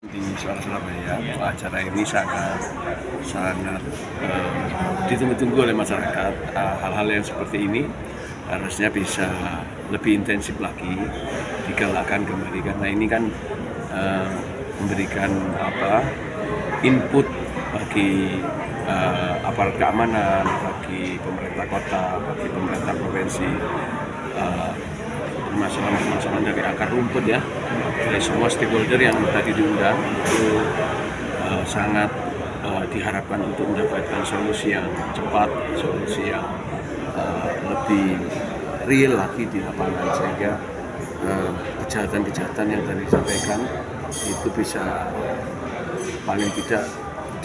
Di Surabaya, acara ini sangat ditunggu-tunggu oleh masyarakat. Hal-hal yang seperti ini harusnya bisa lebih intensif lagi digalakkan kembali, karena ini kan memberikan input bagi aparat keamanan, bagi pemerintah kota, bagi pemerintah provinsi, masalah-masalah dari akar rumput ya, dari semua stakeholder yang tadi diundang itu sangat diharapkan untuk mendapatkan solusi yang cepat, solusi yang lebih real lagi di lapangan, sehingga kejahatan-kejahatan yang tadi disampaikan itu bisa paling tidak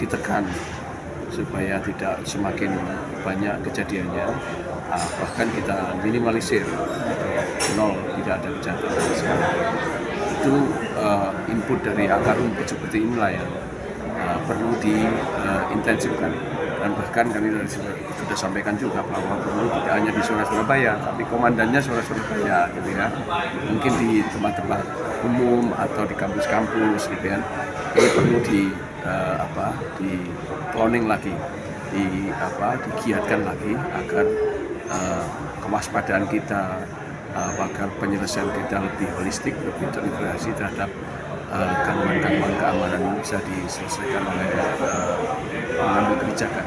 ditekan supaya tidak semakin banyak kejadiannya, bahkan kita minimalisir nol, tidak ada kejahatan sama sekali. Itu input dari akar rumput seperti inilah yang perlu diintensifkan, dan bahkan kami sudah sampaikan juga bahwa perlu tidak hanya di Surabaya, tapi komandannya Surabaya gitu ya, mungkin di tempat-tempat umum atau di kampus-kampus gitu ya, ini perlu di cloning lagi, digiatkan lagi agar kewaspadaan kita, agar penyelesaian kita lebih holistik, lebih terintegrasi terhadap gangguan-gangguan keamanan ini bisa diselesaikan oleh pengambil kebijakan,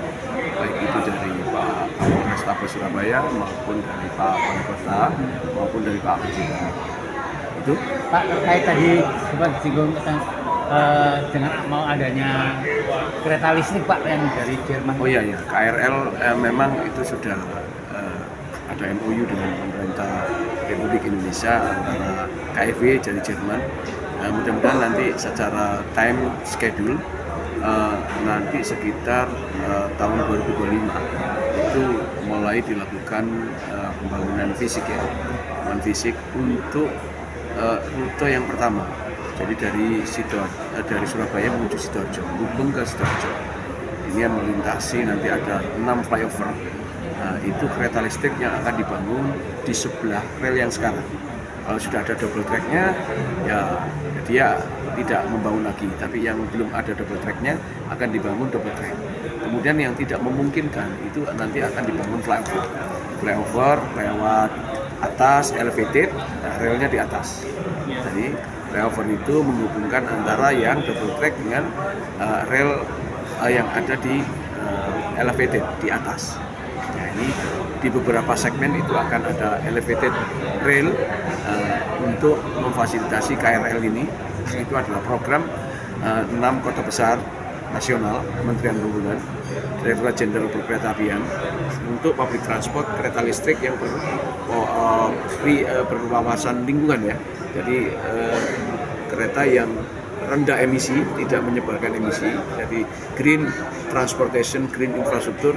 baik itu dari Pak Polrestabes Surabaya maupun dari Pak Wali Kota maupun dari Pak Presiden. Itu Pak, terkait tadi sempat disinggung dengan mau adanya kereta listrik Pak yang dari Jerman. Oh iya, KRL memang itu sudah ada MOU dengan pemerintah Republik Indonesia antara KfW dari Jerman. Mudah-mudahan nanti secara time schedule nanti sekitar tahun 2025 itu mulai dilakukan pembangunan fisik ya, pembangunan fisik untuk rute yang pertama. Jadi dari Surabaya menuju Sidoarjo, Gubeng ke Sidoarjo. Ini yang melintasi, nanti ada 6 flyover. Itu kereta listrik yang akan dibangun di sebelah rel yang sekarang. Kalau sudah ada double tracknya, ya dia tidak membangun lagi. Tapi yang belum ada double tracknya akan dibangun double track. Kemudian yang tidak memungkinkan itu nanti akan dibangun flyover. Flyover lewat atas, elevated, relnya di atas. Jadi flyover itu menghubungkan antara yang double track dengan rel yang ada di elevated di atas. Nah, ini di beberapa segmen itu akan ada elevated rail untuk memfasilitasi KRL ini. Itu adalah program 6 kota besar nasional, Kementerian Perhubungan, Direktorat Jenderal Perkeretaapian, untuk public transport kereta listrik yang berwawasan lingkungan ya. Jadi kereta yang rendah emisi, tidak menyebarkan emisi. Jadi green transportation, green infrastructure.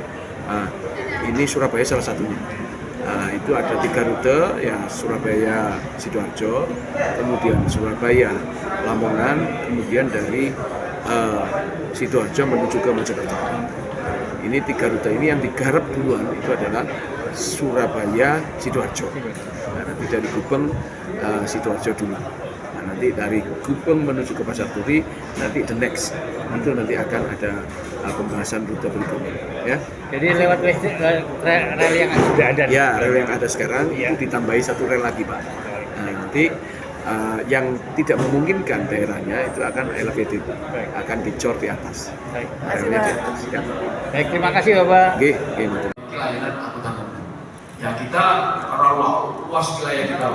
Ini Surabaya salah satunya. Itu ada 3 rute, ya Surabaya Sidoarjo, kemudian Surabaya Lamongan, kemudian dari Sidoarjo menuju ke Mojokerto. Ini 3 rute ini yang digarap duluan itu adalah Surabaya Sidoarjo. Nanti dari Gubeng Sidoarjo dulu. Nanti dari Gubeng menuju ke Pasar Turi, nanti the next itu nanti akan ada pembahasan rute berikutnya ya. Jadi lewat rel yang sudah ada. Ya, rel yang ada sekarang itu ditambahi 1 rel lagi Pak. Nah, nanti yang tidak memungkinkan daerahnya itu akan elevated, akan dicor di atas. Baik. Relnya di atas. Ya. Baik, terima kasih Bapak. Oke. Layanan angkutan umum. Ya kita karena luas wilayah kita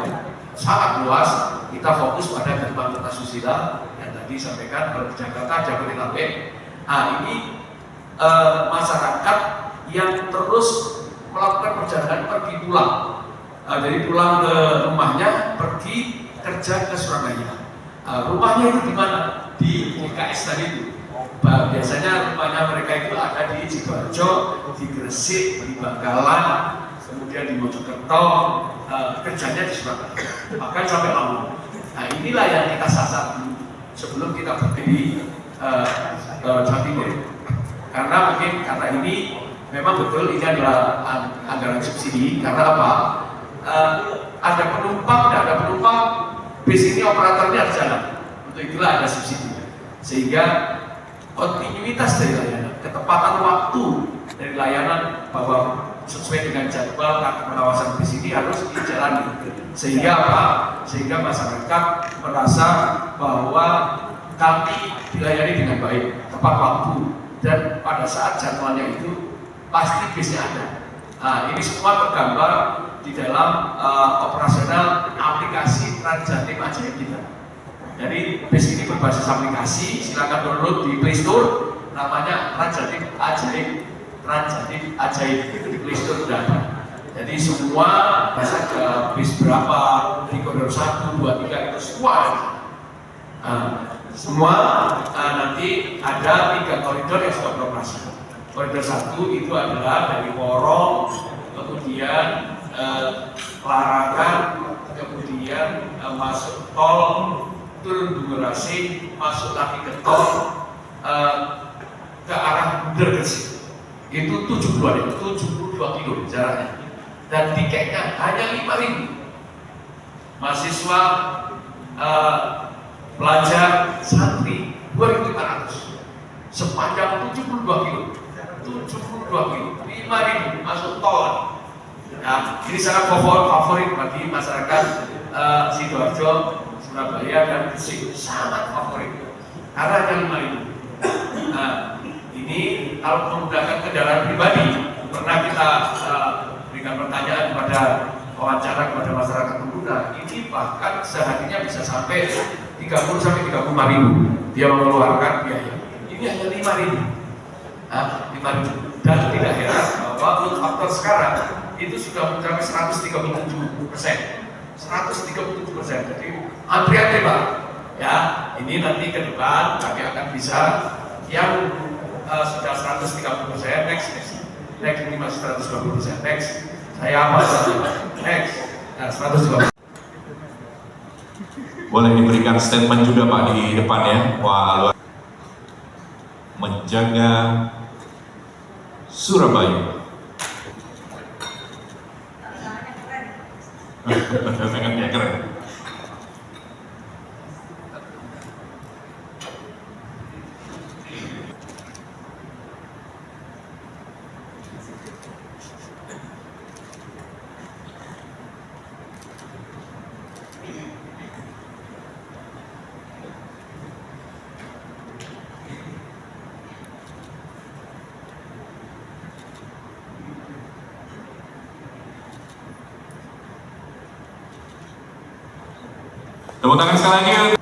sangat luas, kita fokus pada gerbang kertasusila yang tadi disampaikan kalau Jakarta, Jabodetabek. Ini masyarakat yang terus melakukan perjalanan pergi pulang, dari pulang ke rumahnya, pergi kerja ke Surabaya. Rumahnya itu di mana? Di IKS tadi itu. Biasanya rumahnya mereka itu ada di Sidoarjo, di Gresik, di Bangkalan, kemudian di Mojokerto, kerjanya di Surabaya, bahkan sampai Lampung. Nah, inilah yang kita sasar dulu sebelum kita berdiri Jawa Timur. Karena ini memang betul ini adalah anggaran subsidi. Karena apa? Ada penumpang, tidak ada penumpang, bis ini operatornya harus jalan. Untuk itulah ada subsidi. sehingga kontinuitas dari layanan, ketepatan waktu dari layanan bahwa sesuai dengan jadwal kartu pengawasan bis ini harus dijalani. Sehingga apa? Sehingga masyarakat merasa bahwa kami dilayani dengan baik, tepat waktu, dan pada saat jadwalnya itu pasti bisnya ada. Nah, ini semua tergambar di dalam operasional aplikasi Transjatim Ajaib kita. Jadi bis ini berbasis aplikasi, silakan download di Play Store, namanya Transjatim Ajaib. Transjatim Ajaib itu di Play Store sudah ada. Jadi semua bis berapa di koridor 1, 2, 3 itu semua ada. Semua nanti ada 3 koridor yang sudah beroperasi. Koridor 1 itu adalah dari Porong, kemudian Larangan, kemudian masuk tol, turun Bungurasi, masuk lagi ke tol ke arah Gresik. Itu 72 kilo jaraknya. Dan tiketnya hanya 5.000. Mahasiswa, pelajar, santri 2.500. Sepanjang 72 kilo. 72 kilo, 5.000 masuk tol. Nah, ini sangat favorit bagi masyarakat Sidoarjo, Surabaya, dan Gresik. Sangat favorit karena hanya 5.000. Nah, ini kalau menggunakan kendaraan pribadi, pernah kita berikan pertanyaan kepada wawancara kepada masyarakat pengguna, ini bahkan seharinya bisa sampai 30 sampai 35.000 dia mengeluarkan biaya. Ini hanya 5.000. 5.000. Dan tidak heran bahwa load factor sekarang itu sudah mencapai 137%. 137%. Jadi antrian Pak. Ya, ini nanti ke depan kami akan bisa yang sudah 130%, next ini masih 120%, next. Saya apa saja? Next. Nah, 120%. Boleh diberikan statement juga Pak di depan ya. Wah, luar menjaga Surabaya. Sangatnya keren. Tepuk tangan sekali lagi.